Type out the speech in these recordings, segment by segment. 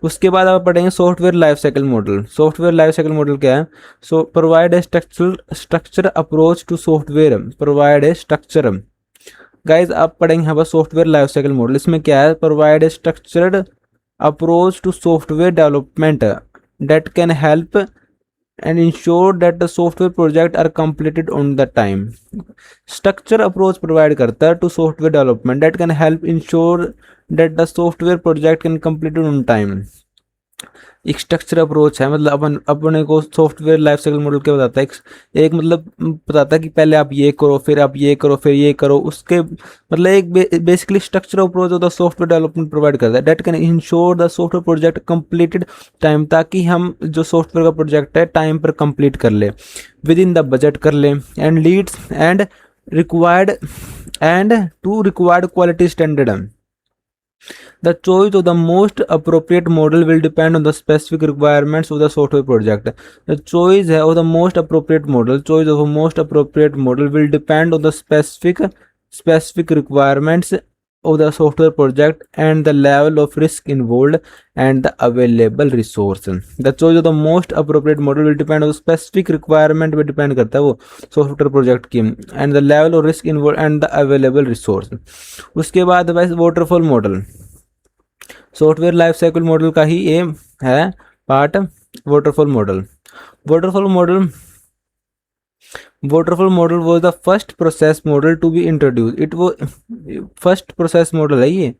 उसके बाद आप पढ़ेंगे software life cycle model. Software life cycle model क्या है? So provide a structure approach to software, provide a structure. Guys आप पढ़ेंगे यहाँ पर सॉफ्टवेयर लाइफ साइकिल मॉडल। इसमें क्या है? Provide a structured approach to software development that can help and ensure that the software project are completed on the time। structure approach provide करता है to software development that can help ensure that the software project can completed on time। एक structure approach है, मतलब अपन अपने को software life cycle model क्या बताता है? एक मतलब बताता है कि पहले आप ये करो, फिर आप ये करो, फिर ये करो। उसके मतलब एक बेसिकली स्ट्रक्चर अप्रोच होता है सॉफ्टवेयर डेवलपमेंट प्रोवाइड करता है। Date can ensure the software project completed time, ताकि हम जो सॉफ्टवेयर का प्रोजेक्ट है टाइम पर कंप्लीट कर ले, विद इन द बजट कर ले, and leads and required and to required quality standard. The choice of the most appropriate model will depend on the specific requirements of the software project। The choice of the most appropriate model, choice of a most appropriate model will depend on the specific requirements of the software project and the level of risk involved and the available resource। The choice of the most appropriate model will depend on the specific requirement पे depend करता है वो software project की, and the level of risk involved and the available resource। उसके बाद वैसे waterfall model, software life cycle model का ही एम है part waterfall model. Waterfall model was the first process model to be introduce. It वो first process model है, ये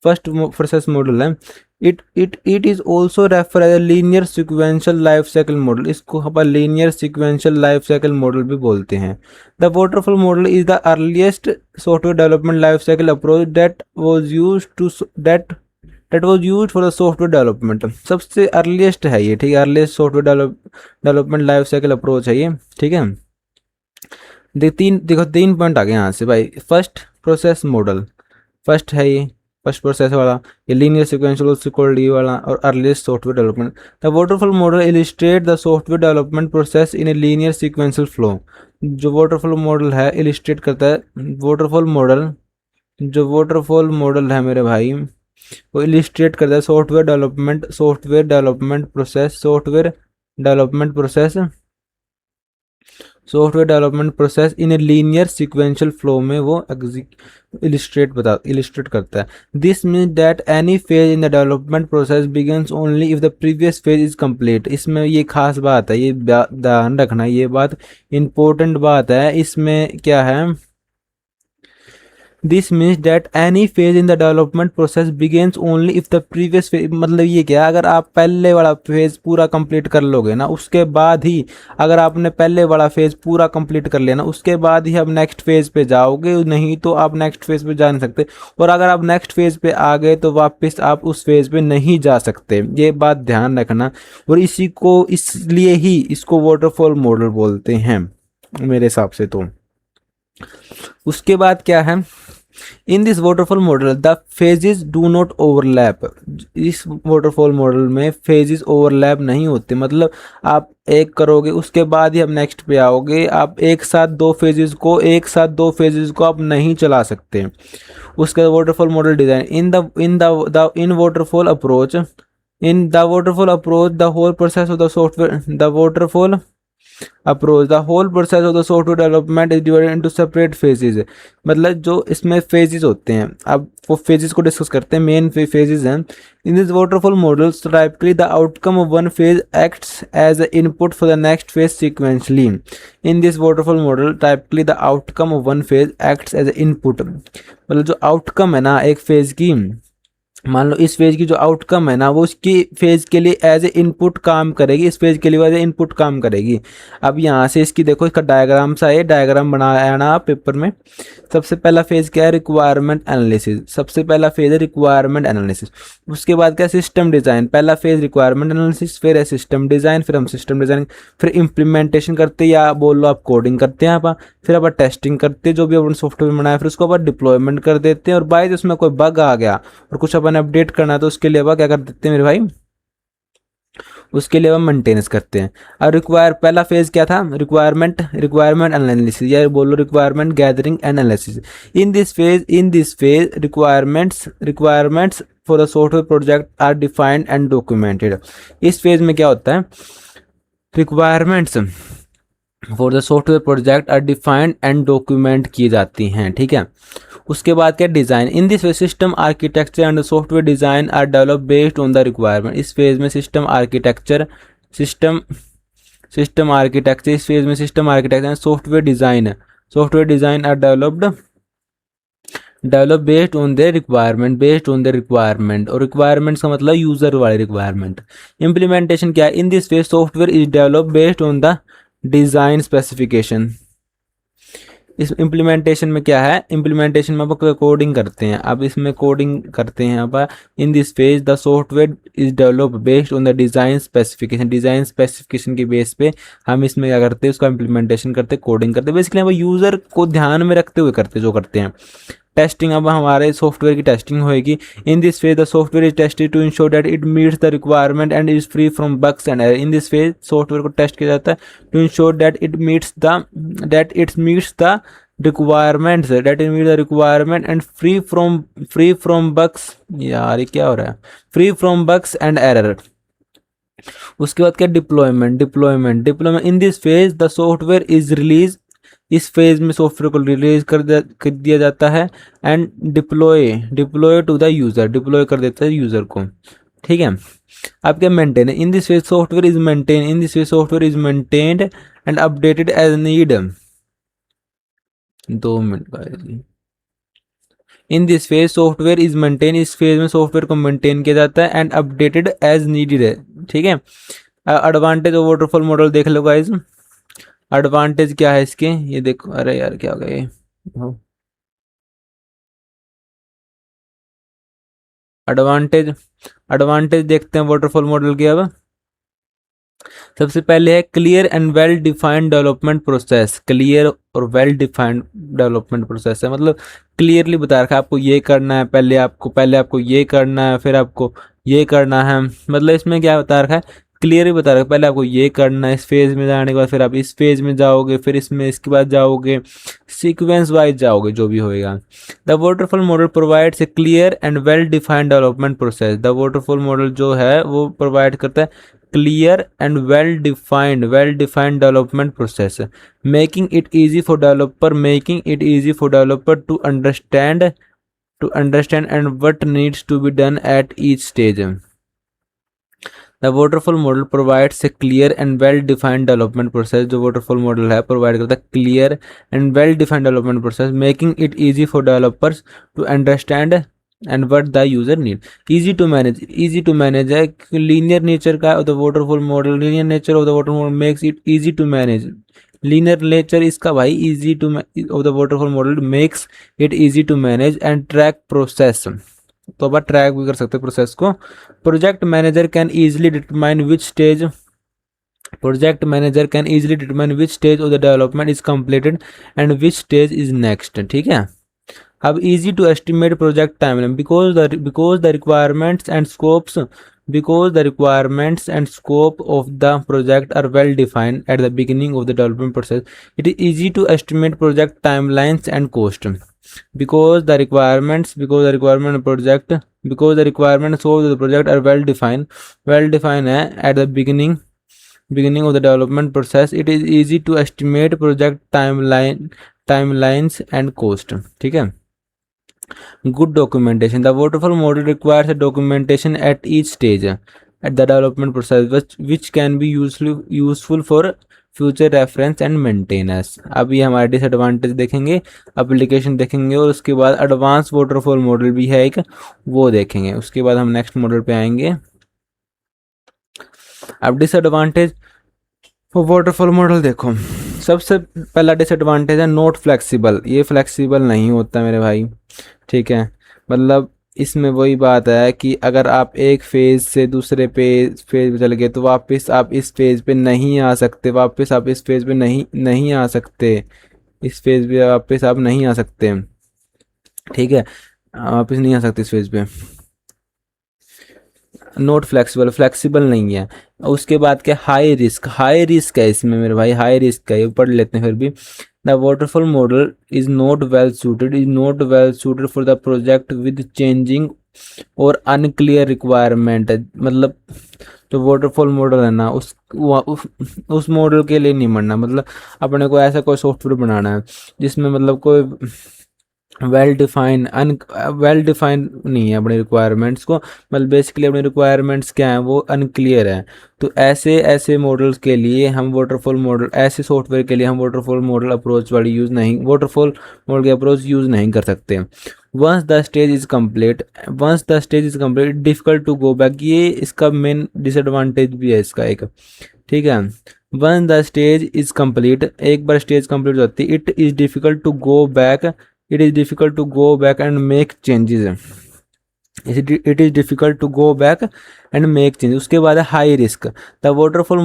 फर्स्ट प्रोसेस मॉडल है। It is also refer as linear sequential life cycle model. इसको हम linear sequential life cycle model भी बोलते हैं। The waterfall model is the earliest software development life cycle approach that was used for the software development. सबसे earliest है ये, ठीक है, earliest software development life cycle approach है ये, ठीक है। देखो तीन पॉइंट आ गए यहाँ से भाई। फर्स्ट प्रोसेस मॉडल, फर्स्ट है ये, फर्स्ट प्रोसेस वाला, ये लीनियर सिक्वेंशियल ये वाला, और earliest software development. The waterfall model illustrate the software development process in a linear sequential flow. जो वाटरफॉल मॉडल है इलिस्ट्रेट करता है, वाटरफॉल मॉडल जो वाटरफॉल मॉडल है मेरे भाई वो इलिस्ट्रेट करता है software development process in a linear sequential flow में वो इलिस्ट्रेट करता है। This means that any phase in the development process begins only if the previous phase is complete. इसमें ये खास बात है, ये ध्यान रखना, ये बात इंपॉर्टेंट बात है। इसमें क्या है? This means that any phase in the development process begins only if the previous phase. मतलब ये क्या, अगर आप पहले वाला फेज पूरा कंप्लीट कर लोगे ना, उसके बाद ही, अगर आपने पहले वाला फेज पूरा कंप्लीट कर लिया ना, उसके बाद ही आप नेक्स्ट फेज पे जाओगे, नहीं तो आप नेक्स्ट फेज पे जा नहीं सकते। और अगर आप नेक्स्ट फेज पे आ गए तो वापस आप उस फेज पे नहीं जा सकते, ये बात ध्यान रखना। और इसलिए ही इसको वाटरफॉल मॉडल बोलते हैं मेरे हिसाब से। तो उसके बाद क्या है? In this waterfall model the phases do not overlap. इस वाटरफॉल मॉडल में फेजेस ओवरलैप नहीं होते, मतलब आप एक करोगे उसके बाद ही आप नेक्स्ट पे आओगे। आप एक साथ दो फेजेस को आप नहीं चला सकते। उसका waterfall model design in waterfall approach the whole process of the software the whole process of the software development is divided into separate phases. मतलब जो इसमें फेजेस होते हैं, अब वो फेजेस को डिस्कस करते हैं। मेन फेजेस हैं in this waterfall models. Typically the outcome of one phase acts as a input for the next phase sequentially. In this waterfall model typically the outcome of one phase acts as a input. मतलब जो outcome है ना एक phase की, मान लो इस phase की जो आउटकम है ना वो उसकी फेज के लिए एज ए इनपुट काम करेगी, इस फेज के लिए एज ए इनपुट काम करेगी। अब यहाँ से इसकी देखो, इसका डायग्राम सा है, डायग्राम बनाया ना आप पेपर में। सबसे पहला फेज क्या है? Requirement analysis. सबसे पहला फेज है रिक्वायरमेंट एनालिसिस। उसके बाद क्या? System design. पहला फेज रिक्वायरमेंट एनालिसिस, फिर है सिस्टम डिजाइन, फिर हम सिस्टम डिजाइन, फिर इम्प्लीमेंटेशन करते हैं, या बोल लो आप कोडिंग करते हैं आप, फिर आप टेस्टिंग करते हैं जो भी अपन सॉफ्टवेयर बनाया, फिर उसको आप डिप्लॉयमेंट कर देते हैं। और बाय उसमें कोई बग आ गया और कुछ अपन अपडेट करना है तो उसके लिए क्या कर देते हैं मेरे भाई, उसके लिए हम मेंटेनेंस करते हैं। और पहला फेज क्या था? रिक्वायरमेंट एनालिसिस, या बोलो requirement gathering analysis. In this phase requirements for the software project are defined and documented. इस फेज में क्या होता है, requirements for the software project are defined and document की जाती हैं, ठीक है। उसके बाद क्या, design. In this phase system architecture and software design are develop based on the requirement. इस फेज में सिस्टम आर्किटेक्चर इस फेज में system architecture and software design are develop based on the requirement. और रिक्वायरमेंट्स का मतलब user वाले requirement. Implementation क्या है, in this phase software is develop based on the design specification. इस इम्प्लीमेंटेशन में क्या है, इम्प्लीमेंटेशन में आप कोडिंग करते हैं, अब इसमें कोडिंग करते हैं आप। इन this phase the software is develop based on the design specification. Design specification के बेस पे हम इसमें क्या करते हैं, उसका इम्प्लीमेंटेशन करते हैं, कोडिंग करते हैं। बेसिकली हम यूज़र को ध्यान में रखते हुए करते जो करते हैं। टेस्टिंग, अब हमारे सॉफ्टवेयर की टेस्टिंग होएगी। In this phase the software is tested to ensure that it meets the requirement and is free from bugs and error. In this phase software को टेस्ट किया जाता है to ensure that it meets the requirement and free from bugs. यार ये क्या हो रहा है, free from bugs and error. उसके बाद क्या, deployment in this phase the software is release. इस फेज में सॉफ्टवेयर को रिलीज कर दिया जाता है। And deploy to the user, deploy कर देता है यूजर को, ठीक है। अब क्या, maintain. In this phase software is maintained and updated as need. 2 minute का। In this phase software is maintain. इस फेज में सॉफ्टवेयर को मेंटेन किया जाता है एंड अपडेटेड एज नीडेड है, ठीक है। एडवांटेज ऑफ वाटरफॉल मॉडल देख लो गाइस। एडवांटेज क्या है इसके, ये देखो, अरे यार क्या हो गया ये, एडवांटेज देखते हैं वाटरफॉल मॉडल की। अब सबसे पहले है clear and well defined development process. Clear और वेल डिफाइंड डेवलपमेंट प्रोसेस है, मतलब क्लियरली बता रखा है आपको ये करना है, पहले आपको ये करना है, फिर आपको ये करना है। मतलब इसमें क्या बता रखा है, क्लियर ही बता रखा है, पहले आपको ये करना है, इस फेज में जाने के बाद फिर आप इस फेज में जाओगे, फिर इसमें इसके बाद जाओगे, सीक्वेंस वाइज जाओगे जो भी होएगा। The waterfall model provides a clear and well defined development process. The waterfall model जो है वो प्रोवाइड करता है clear and well defined development process, making it easy for developer to understand and what needs to be done at each stage. The waterfall model provides a clear and well defined development process. जो waterfall model है provide करता है clear and well defined development process, making it easy for developers to understand and what the user need. Easy to manage है, linear nature का of the waterfall model, linear nature of the waterfall model makes it easy to manage. linear nature इसका भाई easy to of the waterfall model makes it easy to manage and track process. तो अब track भी कर सकते हैं process को। Project manager can easily determine which stage of the development is completed and which stage is next, ठीक है। अब easy to estimate project timeline because the requirements and scope of the project are well defined at the beginning of the development process. It is easy to estimate project timelines and cost because the requirements of the project are well defined है at the beginning of the development process. It is easy to estimate project timelines and cost, ठीक है। good documentation. The waterfall model requires a documentation at each stage at the development process which can be useful for future reference and maintenance. अब ये हमारे disadvantage देखेंगे, application देखेंगे, और उसके बाद एडवांस वाटरफॉल मॉडल भी है एक, वो देखेंगे। उसके बाद हम नेक्स्ट मॉडल पे आएंगे। अब डिसएडवांटेज वाटरफॉल मॉडल देखो, सबसे पहला डिसएडवांटेज है नॉट फ्लेक्सिबल। ये फ्लेक्सिबल नहीं होता मेरे भाई, ठीक है। मतलब इसमें वही बात है कि अगर आप एक फेज से दूसरे फेज पे चले गए तो वापस आप इस फेज पे नहीं आ सकते, ठीक है। वापस नहीं आ सकते इस फेज पे। नॉट फ्लेक्सिबल नहीं है। उसके बाद क्या, हाई रिस्क है इसमें मेरे भाई, हाई रिस्क है, ये पढ़ लेते हैं फिर भी। The waterfall model is not well suited for the project with changing और अनक्लियर रिक्वायरमेंट है, मतलब जो वाटरफॉल मॉडल है ना उस मॉडल के लिए नहीं बनना। मतलब अपने को ऐसा कोई सॉफ्टवेयर बनाना है जिसमें मतलब कोई वेल डिफाइन नहीं है अपने रिक्वायरमेंट्स को, मतलब बेसिकली अपने रिक्वायरमेंट्स क्या हैं वो अनक्लियर है। तो ऐसे ऐसे मॉडल्स के लिए हम वाटरफॉल मॉडल, ऐसे सॉफ्टवेयर के लिए हम वाटरफॉल मॉडल अप्रोच वाली यूज़ नहीं, वाटरफॉल मॉडल की अप्रोच यूज़ नहीं कर सकते। Once the stage is complete difficult to go back, ये इसका मेन डिसएडवांटेज भी है इसका एक, ठीक है। One the stage is complete, एक बार स्टेज कंप्लीट हो जाती है, it is difficult to go back and make changes, it is difficult to go back and make change. उसके बाद है high risk, the waterfall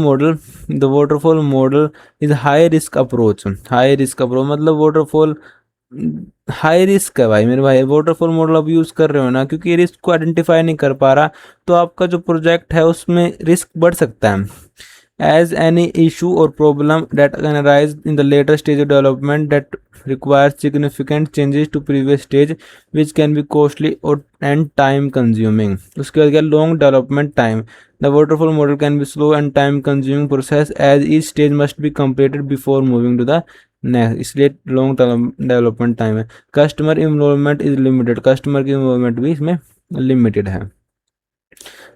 model is high risk approach. High risk approach मतलब waterfall high risk है भाई मेरे भाई, waterfall model आप use कर रहे हो ना, क्योंकि रिस्क को आइडेंटिफाई नहीं कर पा रहा तो आपका जो प्रोजेक्ट है उसमें रिस्क बढ़ सकता है। as any issue or problem that can arise in the later stage of development that requires significant changes to previous stage which can be costly or and time consuming। उसके बाद क्या, long development time, the waterfall model can be slow and time consuming process as each stage must be completed before moving to the next, इसलिए long term development time है। customer involvement is limited, customer की involvement भी इसमें limited है।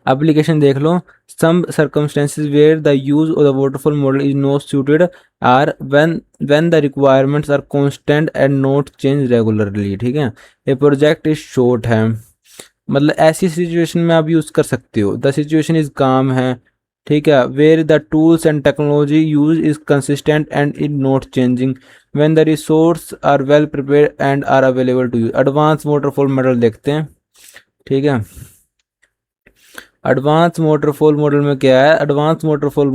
Application देख लो, some circumstances where the use of the waterfall model is not suited are when the requirements are constant and not change regularly, ठीक है। ए project is short है, मतलब ऐसी सिचुएशन में आप यूज कर सकते हो। द सिचुएशन इज काम है, ठीक है, where the tools and technology use is consistent and is not changing, when the resource are well prepared and are available to use. Advance waterfall model देखते हैं, ठीक है। एडवांस वाटरफॉल मॉडल में क्या है, advance waterfall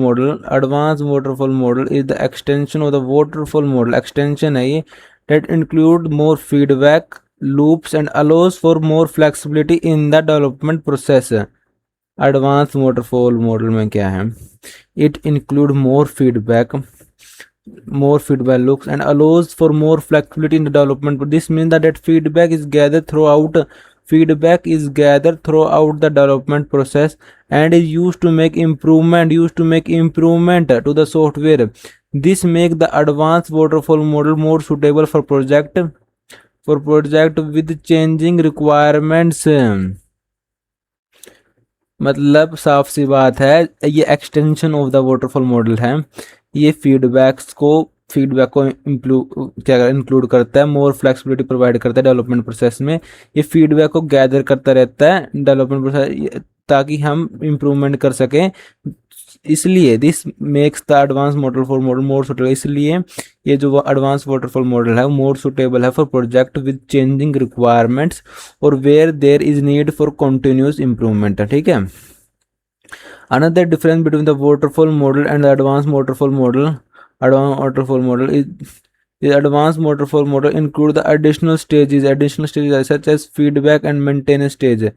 model is the extension of the waterfall model, extension है ये, that include more feedback loops and allows for more flexibility in the development process. Advance waterfall model में क्या है, it include more feedback loops and allows for more flexibility in the development. But this means that feedback is gathered throughout the development process and is used to make improvement to the software. This makes the advanced waterfall model more suitable for project with changing requirements। मतलब साफ सी बात है, ये extension of the waterfall model है, ये feedback को include करता है, मोर फ्लेक्सिबिलिटी प्रोवाइड करता है डेवलपमेंट प्रोसेस में। ये फीडबैक को गैदर करता रहता है डेवलपमेंट प्रोसेस ताकि हम इम्प्रूवमेंट कर सकें। इसलिए this makes the advance waterfall model more suitable, इसलिए ये जो एडवांस वाटरफॉल मॉडल है वो मोर सुटेबल है for project with changing requirements और where there is need for continuous improvement, ठीक है। Another difference between the waterfall model and the advance waterfall model advanced waterfall model include the additional stages such as feedback and maintenance stage।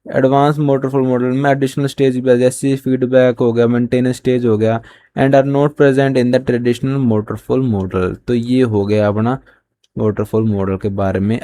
Advance waterfall model में additional stage भी जैसे feedback हो गया, maintenance stage हो गया, and are not present in the traditional waterfall model. तो ये हो गया अपना वाटरफॉल मॉडल के बारे में।